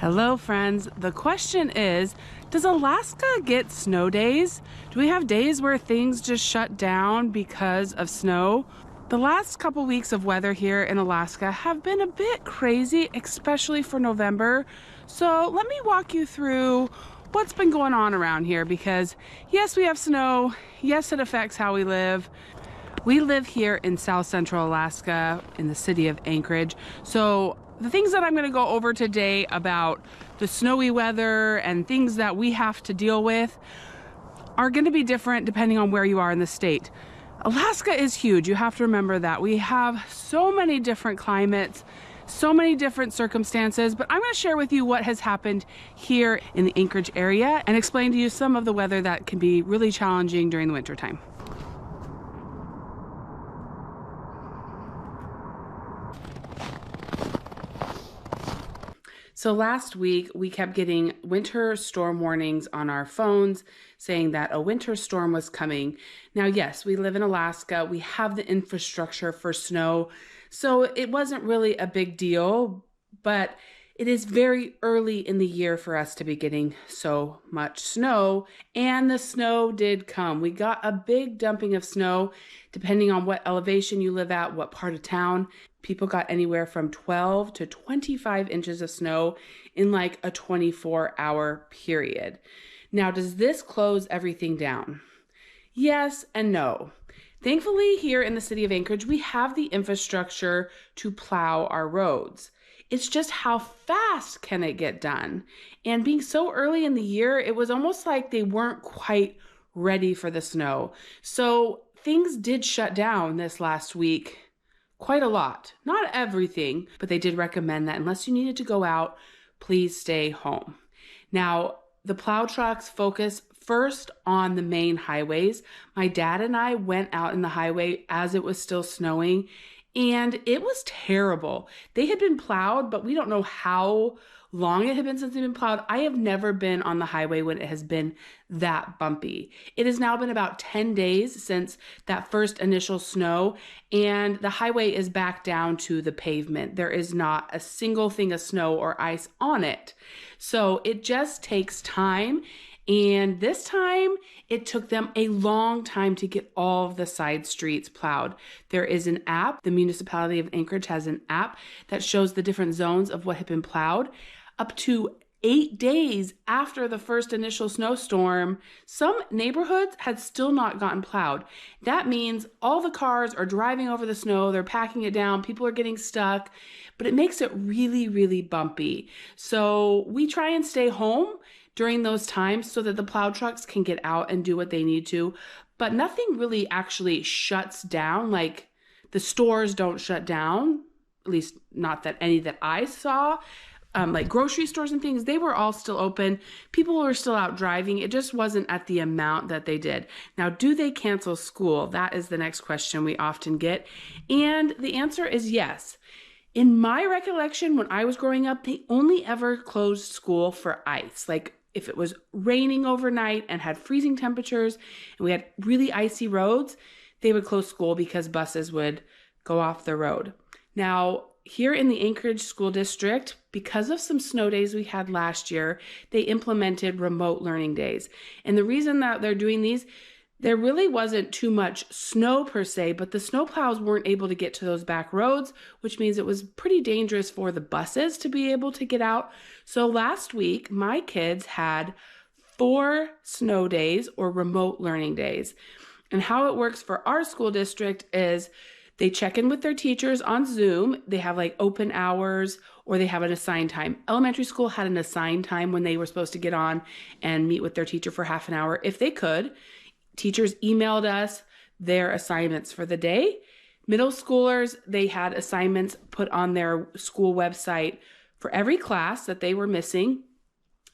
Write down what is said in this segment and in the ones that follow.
Hello, friends. The question is, does Alaska get snow days? Do we have days where things just shut down because of snow? The last couple weeks of weather here in Alaska have been a bit crazy, especially for November. So let me walk you through what's been going on around here because yes, we have snow. Yes, it affects how we live. We live here in South Central Alaska in the city of Anchorage. So the things that I'm going to go over today about the snowy weather and things that we have to deal with are going to be different depending on where you are in the state. Alaska is huge. You have to remember that. We have so many different climates, so many different circumstances, but I'm going to share with you what has happened here in the Anchorage area and explain to you some of the weather that can be really challenging during the winter time. So last week, we kept getting winter storm warnings on our phones saying that a winter storm was coming. Now, yes, we live in Alaska. We have the infrastructure for snow, so it wasn't really a big deal, but it is very early in the year for us to be getting so much snow, and the snow did come. We got a big dumping of snow, depending on what elevation you live at, what part of town. People got anywhere from 12 to 25 inches of snow in like a 24-hour period. Now, does this close everything down? Yes and no. Thankfully, here in the city of Anchorage, we have the infrastructure to plow our roads. It's just how fast can it get done? And being so early in the year, it was almost like they weren't quite ready for the snow. So things did shut down this last week. Quite a lot. Not everything, but they did recommend that unless you needed to go out, please stay home. Now, the plow trucks focus first on the main highways. My dad and I went out in the highway as it was still snowing, and it was terrible. They had been plowed, but we don't know how long it had been since they've been plowed. I have never been on the highway when it has been that bumpy. It has now been about 10 days since that first initial snow, and the highway is back down to the pavement. There is not a single thing of snow or ice on it. So it just takes time. And this time, it took them a long time to get all of the side streets plowed. There is an app. The municipality of Anchorage has an app that shows the different zones of what had been plowed. Up to 8 days after the first initial snowstorm, some neighborhoods had still not gotten plowed. That means all the cars are driving over the snow, they're packing it down, people are getting stuck, but it makes it really, really bumpy. So we try and stay home during those times so that the plow trucks can get out and do what they need to, but nothing really actually shuts down. Like the stores don't shut down, at least not that any that I saw. Like grocery stores and things, they were all still open. People were still out driving. It just wasn't at the amount that they did. Now, do they cancel school? That is the next question we often get. And the answer is yes. In my recollection, when I was growing up, they only ever closed school for ice. Like if it was raining overnight and had freezing temperatures and we had really icy roads, they would close school because buses would go off the road. Now, here in the Anchorage School District, because of some snow days we had last year, they implemented remote learning days. And the reason that they're doing these, there really wasn't too much snow per se, but the snowplows weren't able to get to those back roads, which means it was pretty dangerous for the buses to be able to get out. So last week, my kids had 4 snow days or remote learning days. And how it works for our school district is they check in with their teachers on Zoom. They have like open hours or they have an assigned time. Elementary school had an assigned time when they were supposed to get on and meet with their teacher for half an hour if they could. Teachers emailed us their assignments for the day. Middle schoolers, they had assignments put on their school website for every class that they were missing.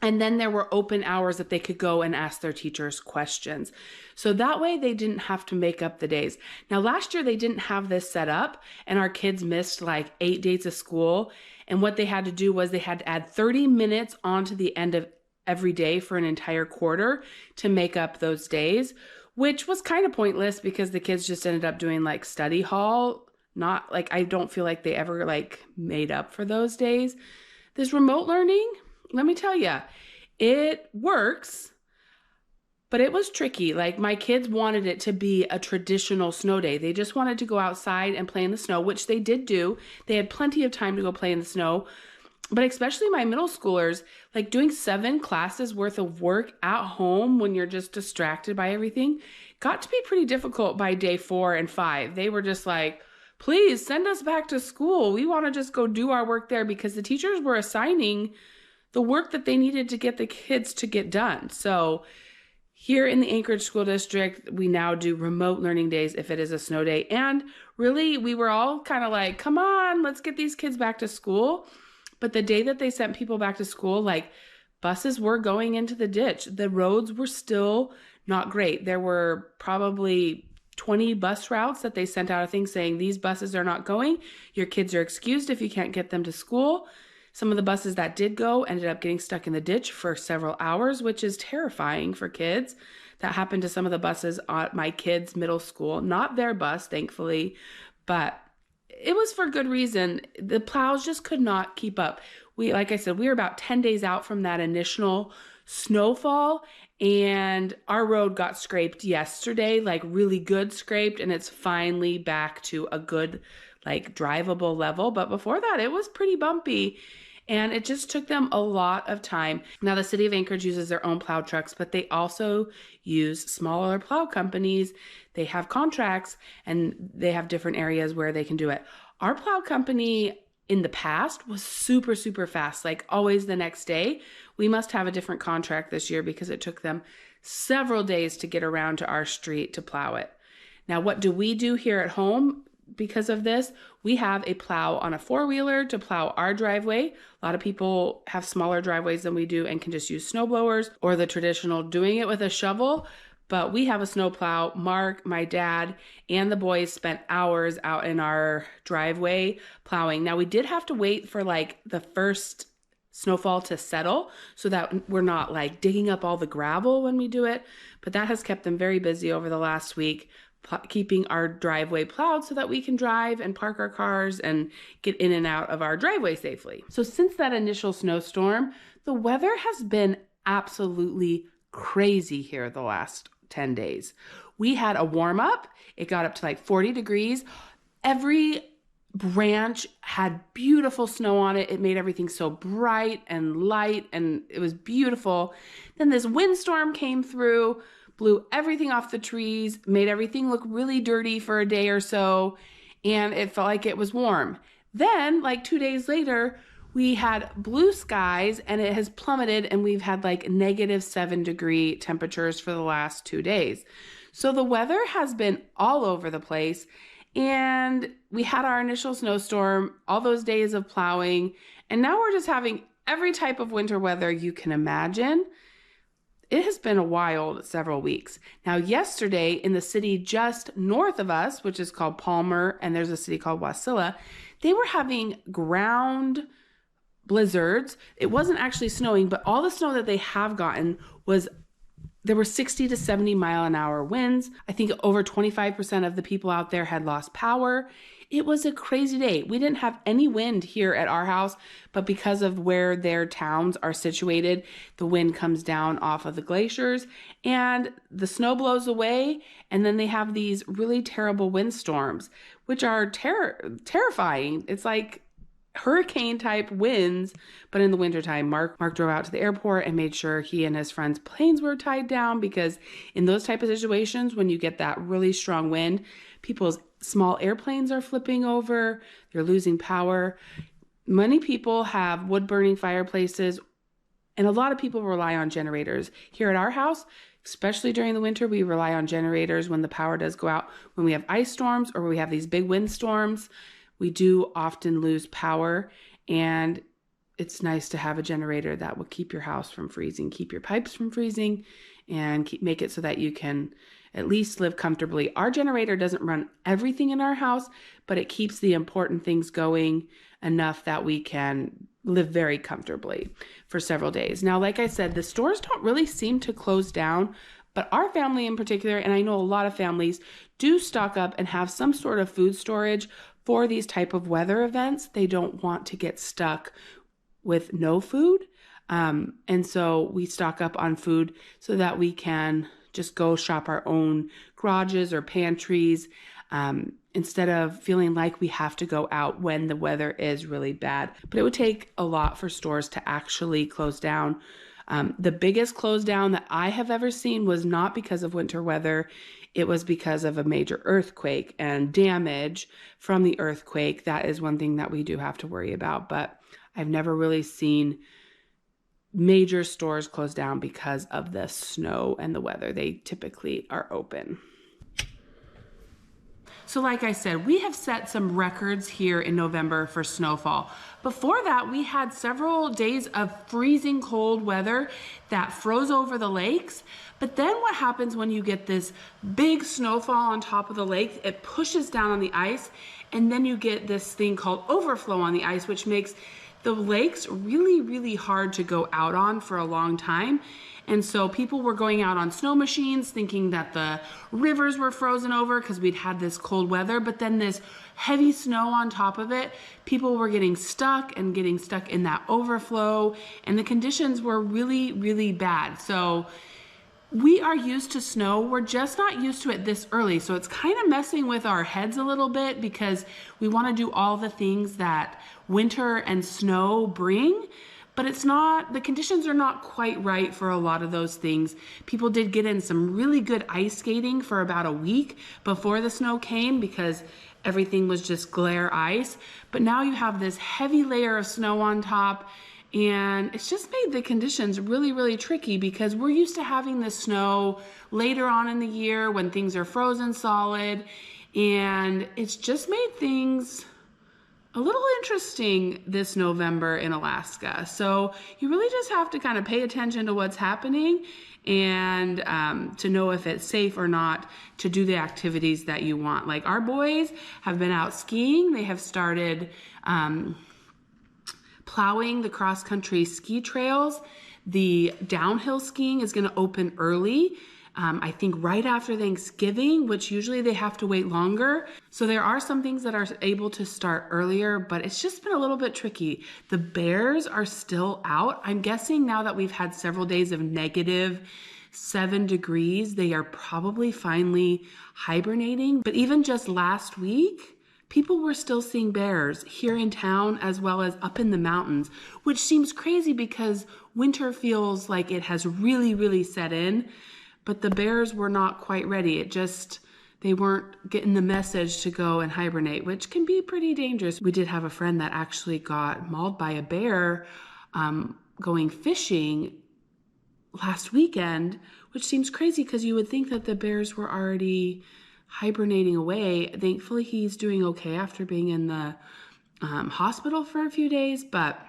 And then there were open hours that they could go and ask their teachers questions. So that way they didn't have to make up the days. Now, last year they didn't have this set up and our kids missed like 8 days of school. And what they had to do was they had to add 30 minutes onto the end of every day for an entire quarter to make up those days, which was kind of pointless because the kids just ended up doing like study hall. Not like, I don't feel like they ever like made up for those days. This remote learning, let me tell you, it works, but it was tricky. Like my kids wanted it to be a traditional snow day. They just wanted to go outside and play in the snow, which they did do. They had plenty of time to go play in the snow. But especially my middle schoolers, like doing 7 classes worth of work at home when you're just distracted by everything, got to be pretty difficult by day 4 and 5. They were just like, please send us back to school. We want to just go do our work there, because the teachers were assigning the work that they needed to get the kids to get done. So here in the Anchorage School District, we now do remote learning days if it is a snow day. And really, we were all kind of like, come on, let's get these kids back to school. But the day that they sent people back to school, like buses were going into the ditch. The roads were still not great. There were probably 20 bus routes that they sent out a thing saying these buses are not going. Your kids are excused if you can't get them to school. Some of the buses that did go ended up getting stuck in the ditch for several hours, which is terrifying for kids. That happened to some of the buses at my kids' middle school. Not their bus, thankfully, but it was for good reason. The plows just could not keep up. Like I said, we were about 10 days out from that initial snowfall, and our road got scraped yesterday, like really good scraped, and it's finally back to a good, like drivable level. But before that, it was pretty bumpy. And it just took them a lot of time. Now, the city of Anchorage uses their own plow trucks, but they also use smaller plow companies. They have contracts and they have different areas where they can do it. Our plow company in the past was super, super fast, like always the next day. We must have a different contract this year because it took them several days to get around to our street to plow it. Now, what do we do here at home? Because of this, we have a plow on a 4-wheeler to plow our driveway. A lot of people have smaller driveways than we do and can just use snow blowers or the traditional doing it with a shovel. But we have a snow plow. Mark, my dad, and the boys spent hours out in our driveway plowing. Now, we did have to wait for like the first snowfall to settle so that we're not like digging up all the gravel when we do it. But that has kept them very busy over the last week, keeping our driveway plowed so that we can drive and park our cars and get in and out of our driveway safely. So since that initial snowstorm, the weather has been absolutely crazy here the last 10 days. We had a warm up. It got up to like 40 degrees. Every branch had beautiful snow on it. It made everything so bright and light, and it was beautiful. Then this windstorm came through, blew everything off the trees, made everything look really dirty for a day or so, and it felt like it was warm. Then, like 2 days later, we had blue skies and it has plummeted, and we've had like -7-degree temperatures for the last 2 days. So the weather has been all over the place, and we had our initial snowstorm, all those days of plowing, and now we're just having every type of winter weather you can imagine. It has been a wild several weeks. Now, yesterday in the city just north of us, which is called Palmer, and there's a city called Wasilla, they were having ground blizzards. It wasn't actually snowing, but all the snow that they have gotten was, there were 60 to 70 mile an hour winds. I think over 25% of the people out there had lost power. It was a crazy day. We didn't have any wind here at our house, but because of where their towns are situated, the wind comes down off of the glaciers and the snow blows away. And then they have these really terrible windstorms, which are terrifying. It's like hurricane type winds, but in the wintertime. Mark drove out to the airport and made sure he and his friends' planes were tied down, because in those type of situations, when you get that really strong wind, people's small airplanes are flipping over, they're losing power. Many people have wood burning fireplaces, and a lot of people rely on generators. Here at our house, especially during the winter, we rely on generators when the power does go out. When we have ice storms or we have these big windstorms, we do often lose power, and it's nice to have a generator that will keep your house from freezing, keep your pipes from freezing, and make it so that you can at least live comfortably. Our generator doesn't run everything in our house, but it keeps the important things going enough that we can live very comfortably for several days. Now, like I said, the stores don't really seem to close down, but our family in particular, and I know a lot of families, do stock up and have some sort of food storage for these type of weather events. They don't want to get stuck with no food. And so we stock up on food so that we can just go shop our own garages or pantries, instead of feeling like we have to go out when the weather is really bad. But it would take a lot for stores to actually close down. The biggest close down that I have ever seen was not because of winter weather. It was because of a major earthquake and damage from the earthquake. That is one thing that we do have to worry about. But I've never really seen major stores close down because of the snow and the weather. They typically are open. So like I said, we have set some records here in November for snowfall. Before that, we had several days of freezing cold weather that froze over the lakes. But then what happens when you get this big snowfall on top of the lake, it pushes down on the ice, and then you get this thing called overflow on the ice, which makes the lakes really, really hard to go out on for a long time. And so people were going out on snow machines thinking that the rivers were frozen over because we'd had this cold weather, but then this heavy snow on top of it, people were getting stuck in that overflow, and the conditions were really, really bad. So we are used to snow. We're just not used to it this early. So it's kind of messing with our heads a little bit because we want to do all the things that winter and snow bring, but it's not, the conditions are not quite right for a lot of those things. People did get in some really good ice skating for about a week before the snow came because everything was just glare ice. But now you have this heavy layer of snow on top, and it's just made the conditions really, really tricky because we're used to having the snow later on in the year when things are frozen solid, and it's just made things a little interesting this November in Alaska. So you really just have to kind of pay attention to what's happening and to know if it's safe or not to do the activities that you want. Like our boys have been out skiing. They have started plowing the cross-country ski trails. The downhill skiing is going to open early. I think right after Thanksgiving, which usually they have to wait longer. So there are some things that are able to start earlier, but it's just been a little bit tricky. The bears are still out. I'm guessing now that we've had several days of -7 degrees, they are probably finally hibernating. But even just last week, people were still seeing bears here in town as well as up in the mountains, which seems crazy because winter feels like it has really, really set in. But the bears were not quite ready. They weren't getting the message to go and hibernate, which can be pretty dangerous. We did have a friend that actually got mauled by a bear going fishing last weekend, which seems crazy because you would think that the bears were already hibernating away. Thankfully, he's doing okay after being in the hospital for a few days, but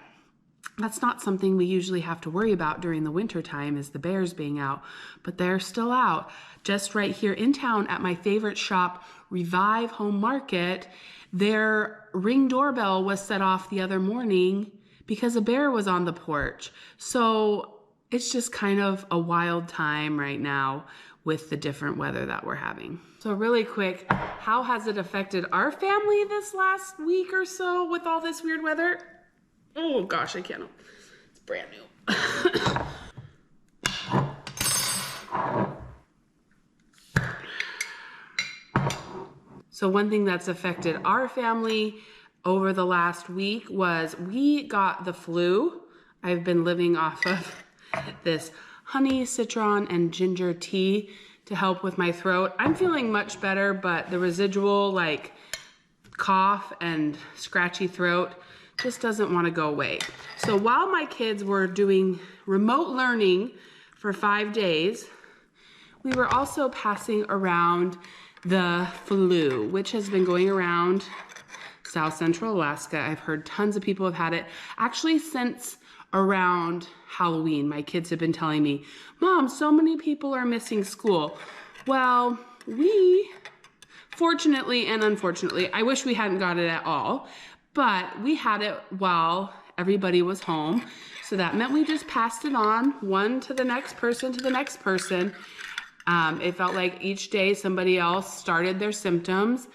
that's not something we usually have to worry about during the winter time, is the bears being out, but they're still out. Just right here in town at my favorite shop, Revive Home Market, their Ring doorbell was set off the other morning because a bear was on the porch. So it's just kind of a wild time right now with the different weather that we're having. So really quick, how has it affected our family this last week or so with all this weird weather? Oh gosh, I can't. It's brand new. So one thing that's affected our family over the last week was we got the flu. I've been living off of this honey, citron, and ginger tea to help with my throat. I'm feeling much better, but the residual like cough and scratchy throat just doesn't want to go away. So while my kids were doing remote learning for 5 days, we were also passing around the flu, which has been going around South Central Alaska. I've heard tons of people have had it. Actually, since around Halloween, my kids have been telling me, Mom, so many people are missing school. Well, we, fortunately and unfortunately, I wish we hadn't got it at all, but we had it while everybody was home. So that meant we just passed it on, one to the next person to the next person. It felt like each day somebody else started their symptoms.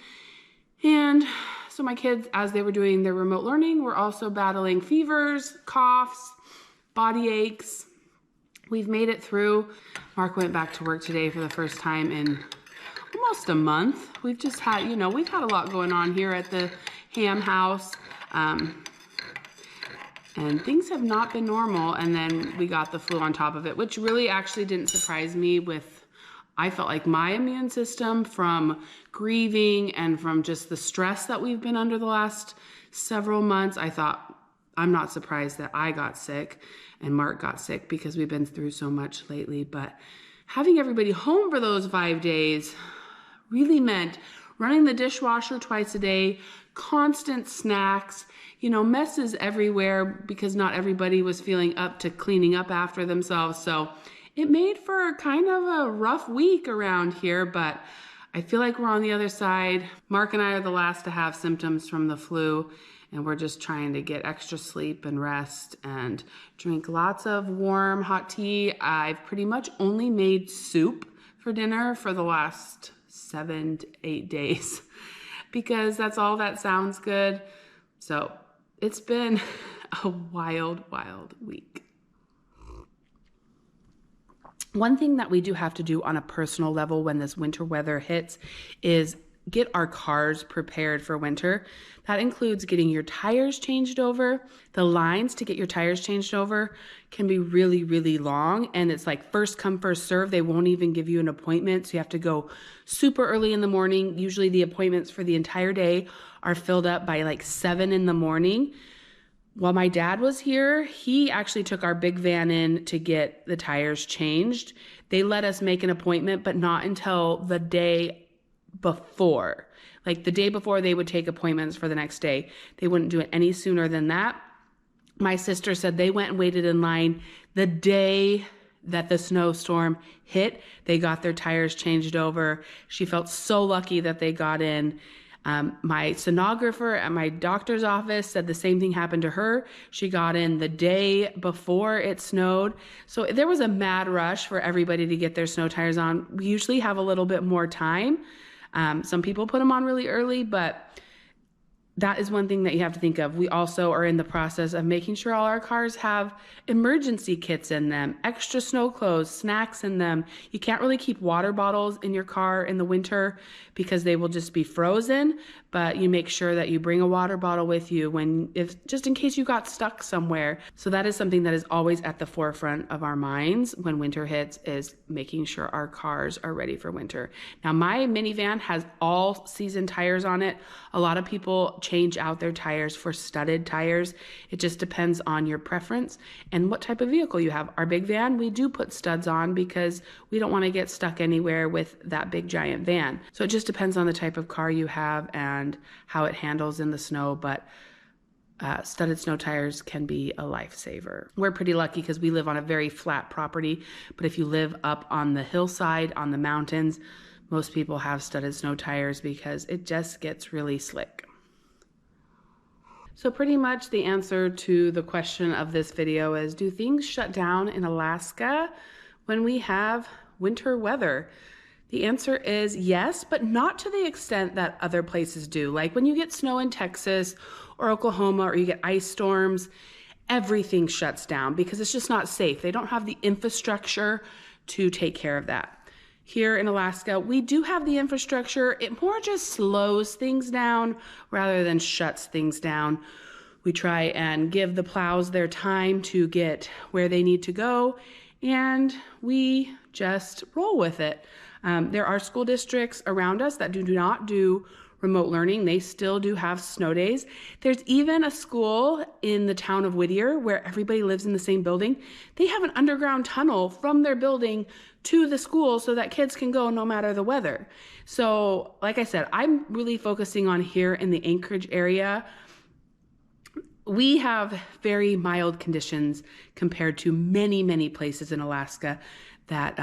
And so my kids, as they were doing their remote learning, were also battling fevers, coughs, body aches. We've made it through. Mark went back to work today for the first time in almost a month. We've just had, you know, we've had a lot going on here at the Hamm house. And things have not been normal. And then we got the flu on top of it, which really actually didn't surprise me with, I felt like my immune system from grieving and from just the stress that we've been under the last several months. I thought, I'm not surprised that I got sick and Mark got sick because we've been through so much lately. But having everybody home for those 5 days really meant running the dishwasher twice a day, constant snacks, you know, messes everywhere because not everybody was feeling up to cleaning up after themselves. So it made for kind of a rough week around here, but I feel like we're on the other side. Mark and I are the last to have symptoms from the flu, and we're just trying to get extra sleep and rest and drink lots of warm, hot tea. I've pretty much only made soup for dinner for the last 7 to 8 days because that's all that sounds good. So it's been a wild, wild week. One thing that we do have to do on a personal level when this winter weather hits is get our cars prepared for winter. That includes getting your tires changed over. The lines to get your tires changed over can be really, really long. And it's like first come, first serve. They won't even give you an appointment. So you have to go super early in the morning. Usually the appointments for the entire day are filled up by like 7 in the morning. While my dad was here, he actually took our big van in to get the tires changed. They let us make an appointment, but not until the day before. Like the day before they would take appointments for the next day. They wouldn't do it any sooner than that. My sister said they went and waited in line the day that the snowstorm hit. They got their tires changed over. She felt so lucky that they got in. My sonographer at my doctor's office said the same thing happened to her. She got in the day before it snowed. So there was a mad rush for everybody to get their snow tires on. We usually have a little bit more time. Some people put them on really early, but that is one thing that you have to think of. We also are in the process of making sure all our cars have emergency kits in them, extra snow clothes, snacks in them. You can't really keep water bottles in your car in the winter because they will just be frozen, but you make sure that you bring a water bottle with you just in case you got stuck somewhere. So that is something that is always at the forefront of our minds when winter hits, is making sure our cars are ready for winter. Now, my minivan has all season tires on it. A lot of people change out their tires for studded tires. It just depends on your preference and what type of vehicle you have. Our big van, we do put studs on because we don't want to get stuck anywhere with that big giant van. So it just depends on the type of car you have and how it handles in the snow, but studded snow tires can be a lifesaver. We're pretty lucky because we live on a very flat property, but if you live up on the hillside, on the mountains, most people have studded snow tires because it just gets really slick. So pretty much the answer to the question of this video is, do things shut down in Alaska when we have winter weather? The answer is yes, but not to the extent that other places do. Like when you get snow in Texas or Oklahoma, or you get ice storms, everything shuts down because it's just not safe. They don't have the infrastructure to take care of that. Here in Alaska, we do have the infrastructure. It more just slows things down rather than shuts things down. We try and give the plows their time to get where they need to go, and we just roll with it. There are school districts around us that do not do remote learning. They still do have snow days. There's even a school in the town of Whittier where everybody lives in the same building. They have an underground tunnel from their building to the school so that kids can go no matter the weather. So like I said, I'm really focusing on here in the Anchorage area. We have very mild conditions compared to many, many places in Alaska that,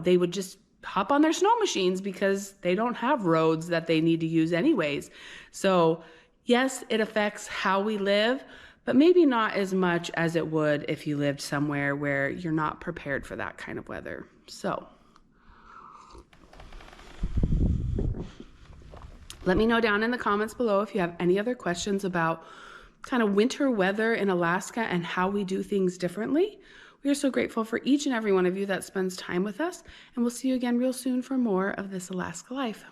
they would just hop on their snow machines because they don't have roads that they need to use anyways. So yes, it affects how we live, but maybe not as much as it would if you lived somewhere where you're not prepared for that kind of weather. So let me know down in the comments below if you have any other questions about kind of winter weather in Alaska and how we do things differently. We are so grateful for each and every one of you that spends time with us, and we'll see you again real soon for more of This Alaska Life.